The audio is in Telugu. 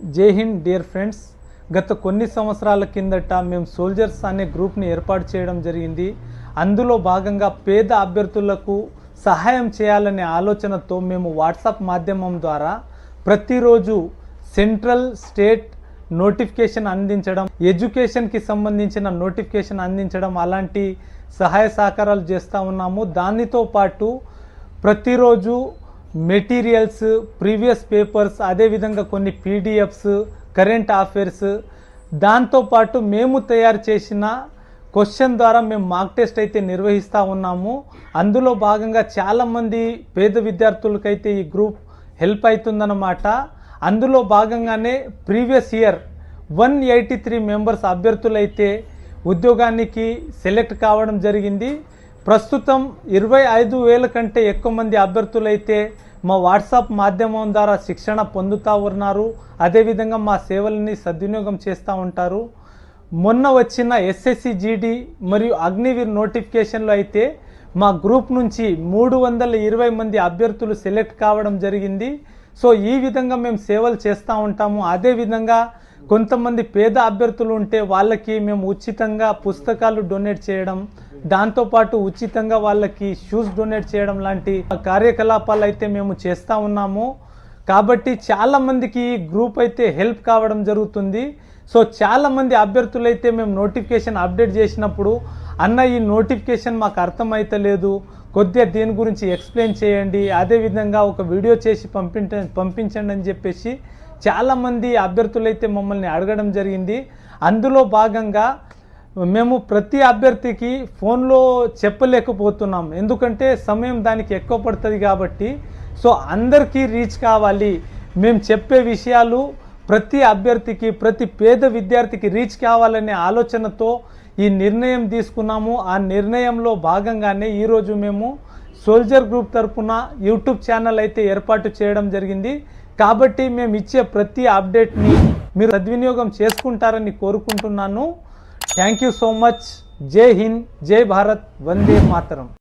జై హింద్ డియర్ ఫ్రెండ్స్, గత కొన్ని సంవత్సరాల కిందట మేము సోల్జర్స్ అనే గ్రూప్ని ఏర్పాటు చేయడం జరిగింది. అందులో భాగంగా పేద అభ్యర్థులకు సహాయం చేయాలనే ఆలోచనతో మేము వాట్సాప్ మాధ్యమం ద్వారా ప్రతిరోజు సెంట్రల్ స్టేట్ నోటిఫికేషన్ అందించడం, ఎడ్యుకేషన్కి సంబంధించిన నోటిఫికేషన్ అందించడం, అలాంటి సహాయ సహకారాలు చేస్తూ ఉన్నాము. దానితో పాటు ప్రతిరోజు మెటీరియల్స్, ప్రీవియస్ పేపర్స్, అదేవిధంగా కొన్ని పీడిఎఫ్స్, కరెంట్ అఫైర్స్, దాంతోపాటు మేము తయారు చేసిన క్వశ్చన్ ద్వారా మేము మాక్ టెస్ట్ అయితే నిర్వహిస్తూ ఉన్నాము. అందులో భాగంగా చాలామంది పేద విద్యార్థులకైతే ఈ గ్రూప్ హెల్ప్ అవుతుందన్నమాట. అందులో భాగంగానే ప్రీవియస్ ఇయర్ 183 మెంబర్స్ అభ్యర్థులైతే ఉద్యోగానికి సెలెక్ట్ కావడం జరిగింది. ప్రస్తుతం 25,000 కంటే ఎక్కువ మంది అభ్యర్థులైతే మా వాట్సాప్ మాధ్యమం ద్వారా శిక్షణ పొందుతూ ఉన్నారు. అదేవిధంగా మా సేవలని సద్వినియోగం చేస్తూ ఉంటారు. మొన్న వచ్చిన ఎస్ఎస్సి జీడీ మరియు అగ్నివీర్ నోటిఫికేషన్లో అయితే మా గ్రూప్ నుంచి 320 మంది అభ్యర్థులు సెలెక్ట్ కావడం జరిగింది. సో ఈ విధంగా మేము సేవలు చేస్తూ ఉంటాము. అదేవిధంగా కొంతమంది పేద అభ్యర్థులు ఉంటే వాళ్ళకి మేము ఉచితంగా పుస్తకాలు డొనేట్ చేయడం, దాంతోపాటు ఉచితంగా వాళ్ళకి షూస్ డొనేట్ చేయడం లాంటి కార్యకలాపాలు అయితే మేము చేస్తూ ఉన్నాము. కాబట్టి చాలామందికి ఈ గ్రూప్ అయితే హెల్ప్ కావడం జరుగుతుంది. సో చాలామంది అభ్యర్థులు అయితే మేము నోటిఫికేషన్ అప్డేట్ చేసినప్పుడు, అన్న ఈ నోటిఫికేషన్ మాకు అర్థమైతలేదు, కొద్దిగా దీని గురించి ఎక్స్ప్లెయిన్ చేయండి, అదేవిధంగా ఒక వీడియో చేసి పంపించండి అని చెప్పేసి చాలామంది అభ్యర్థులు అయితే మమ్మల్ని అడగడం జరిగింది. అందులో భాగంగా మేము ప్రతి అభ్యర్థికి ఫోన్లో చెప్పలేకపోతున్నాం, ఎందుకంటే సమయం దానికి ఎక్కువ పడుతుంది కాబట్టి. సో అందరికీ రీచ్ కావాలి, మేము చెప్పే విషయాలు ప్రతి అభ్యర్థికి, ప్రతి పేద విద్యార్థికి రీచ్ కావాలనే ఆలోచనతో ఈ నిర్ణయం తీసుకున్నాము. ఆ నిర్ణయంలో భాగంగానే ఈరోజు మేము సోల్జర్ గ్రూప్ తరఫున యూట్యూబ్ ఛానల్ అయితే ఏర్పాటు చేయడం జరిగింది. కాబట్టి మేము ఇచ్చే ప్రతి అప్డేట్ని మీరు సద్వినియోగం చేసుకుంటారని కోరుకుంటున్నాను. Thank you so much. జై హింద్, జై భారత్, వందే మాతరం.